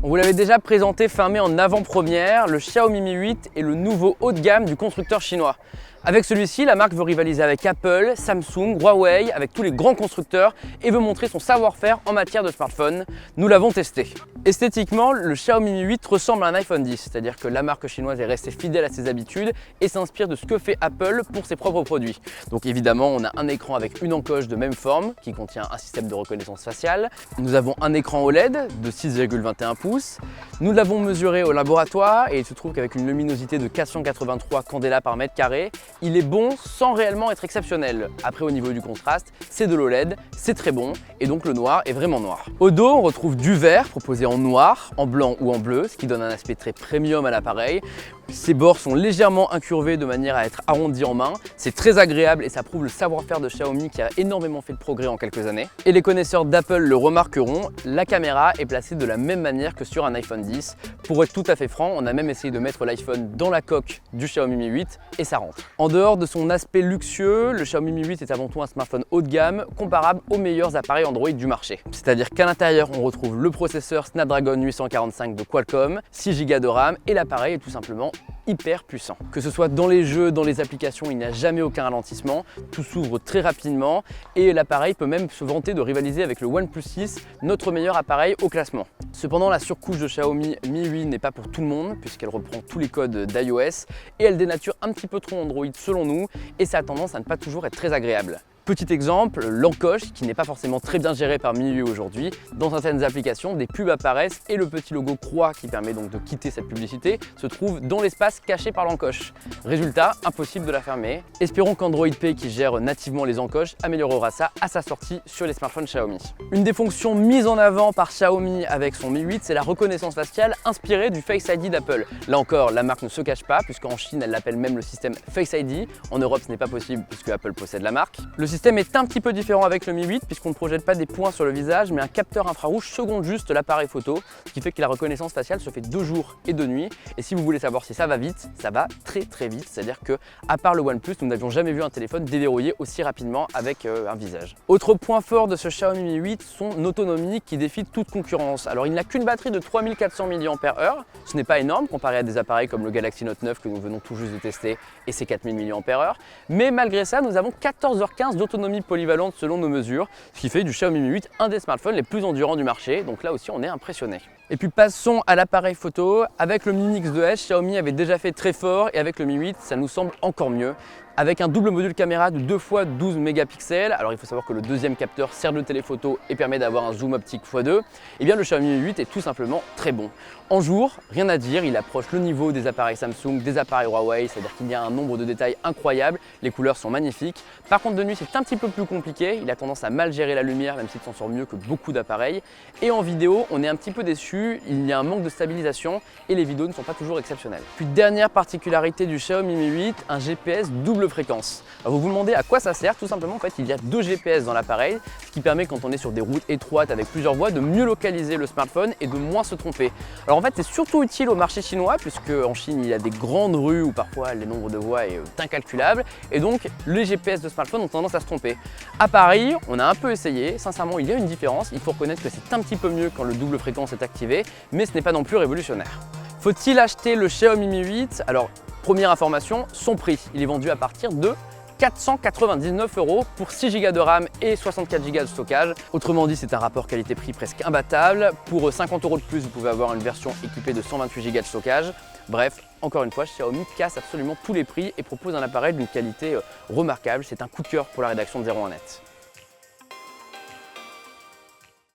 On vous l'avait déjà présenté fin mai en avant-première, le Xiaomi Mi 8 est le nouveau haut de gamme du constructeur chinois. Avec celui-ci, la marque veut rivaliser avec Apple, Samsung, Huawei, avec tous les grands constructeurs et veut montrer son savoir-faire en matière de smartphone. Nous l'avons testé. Esthétiquement, le Xiaomi Mi 8 ressemble à un iPhone 10, c'est-à-dire que la marque chinoise est restée fidèle à ses habitudes et s'inspire de ce que fait Apple pour ses propres produits. Donc évidemment, on a un écran avec une encoche de même forme qui contient un système de reconnaissance faciale. Nous avons un écran OLED de 6,21 pouces. Nous l'avons mesuré au laboratoire et il se trouve qu'avec une luminosité de 483 candela par mètre carré, il est bon sans réellement être exceptionnel. Après, au niveau du contraste, c'est de l'OLED, c'est très bon et donc le noir est vraiment noir. Au dos, on retrouve du vert proposé en noir, en blanc ou en bleu, ce qui donne un aspect très premium à l'appareil. Ses bords sont légèrement incurvés de manière à être arrondis en main. C'est très agréable et ça prouve le savoir-faire de Xiaomi qui a énormément fait de progrès en quelques années. Et les connaisseurs d'Apple le remarqueront, la caméra est placée de la même manière que sur un iPhone 10. Pour être tout à fait franc, on a même essayé de mettre l'iPhone dans la coque du Xiaomi Mi 8 et ça rentre. En dehors de son aspect luxueux, le Xiaomi Mi 8 est avant tout un smartphone haut de gamme comparable aux meilleurs appareils Android du marché. C'est-à-dire qu'à l'intérieur, on retrouve le processeur Snapdragon 845 de Qualcomm, 6 Go de RAM et l'appareil est tout simplement hyper puissant. Que ce soit dans les jeux, dans les applications, il n'y a jamais aucun ralentissement, tout s'ouvre très rapidement et l'appareil peut même se vanter de rivaliser avec le OnePlus 6, notre meilleur appareil au classement. Cependant, la surcouche de Xiaomi Mi 8 n'est pas pour tout le monde puisqu'elle reprend tous les codes d'iOS et elle dénature un petit peu trop Android selon nous et ça a tendance à ne pas toujours être très agréable. Petit exemple, l'encoche qui n'est pas forcément très bien gérée par Mi 8 aujourd'hui. Dans certaines applications, des pubs apparaissent et le petit logo croix qui permet donc de quitter cette publicité se trouve dans l'espace caché par l'encoche. Résultat, impossible de la fermer. Espérons qu'Android Pay qui gère nativement les encoches améliorera ça à sa sortie sur les smartphones Xiaomi. Une des fonctions mises en avant par Xiaomi avec son Mi 8, c'est la reconnaissance faciale inspirée du Face ID d'Apple. Là encore, la marque ne se cache pas puisqu'en Chine, elle l'appelle même le système Face ID. En Europe, ce n'est pas possible puisque Apple possède la marque. Le système est un petit peu différent avec le Mi 8 puisqu'on ne projette pas des points sur le visage mais un capteur infrarouge seconde juste l'appareil photo, ce qui fait que la reconnaissance faciale se fait de jour et de nuit. Et si vous voulez savoir si ça va vite, ça va très vite, c'est-à-dire que à part le OnePlus, nous n'avions jamais vu un téléphone déverrouillé aussi rapidement avec un visage. Autre point fort de ce Xiaomi Mi 8, son autonomie qui défie toute concurrence. Alors il n'a qu'une batterie de 3400 mAh, ce n'est pas énorme comparé à des appareils comme le Galaxy Note 9 que nous venons tout juste de tester et ses 4000 mAh, mais malgré ça, nous avons 14h15 d'autonomie polyvalente selon nos mesures, ce qui fait du Xiaomi Mi 8 un des smartphones les plus endurants du marché, donc là aussi on est impressionné. Et puis passons à l'appareil photo. Avec le Mi Mix 2S, Xiaomi avait déjà fait très fort et avec le Mi 8, ça nous semble encore mieux. Avec un double module caméra de 2 x 12 mégapixels, alors il faut savoir que le deuxième capteur sert de téléphoto et permet d'avoir un zoom optique x2, et bien le Xiaomi Mi 8 est tout simplement très bon. En jour, rien à dire, il approche le niveau des appareils Samsung, des appareils Huawei, c'est-à-dire qu'il y a un nombre de détails incroyable, les couleurs sont magnifiques. Par contre de nuit c'est un petit peu plus compliqué, il a tendance à mal gérer la lumière même s'il s'en sort mieux que beaucoup d'appareils. Et en vidéo, on est un petit peu déçu, il y a un manque de stabilisation et les vidéos ne sont pas toujours exceptionnelles. Puis dernière particularité du Xiaomi Mi 8, un GPS double fréquence. Alors vous vous demandez à quoi ça sert? Tout simplement en fait il y a 2 GPS dans l'appareil, ce qui permet quand on est sur des routes étroites avec plusieurs voies de mieux localiser le smartphone et de moins se tromper. Alors en fait c'est surtout utile au marché chinois puisque en Chine il y a des grandes rues où parfois le nombre de voies est incalculable et donc les GPS de smartphone ont tendance à se tromper. À Paris on a un peu essayé, sincèrement il y a une différence, il faut reconnaître que c'est un petit peu mieux quand le double fréquence est activé mais ce n'est pas non plus révolutionnaire. Faut-il acheter le Xiaomi Mi 8? Alors première information, son prix, il est vendu à partir de 499 € pour 6 Go de RAM et 64 Go de stockage. Autrement dit, c'est un rapport qualité-prix presque imbattable. Pour 50 € de plus, vous pouvez avoir une version équipée de 128 Go de stockage. Bref, encore une fois, Xiaomi casse absolument tous les prix et propose un appareil d'une qualité remarquable. C'est un coup de cœur pour la rédaction de 01net.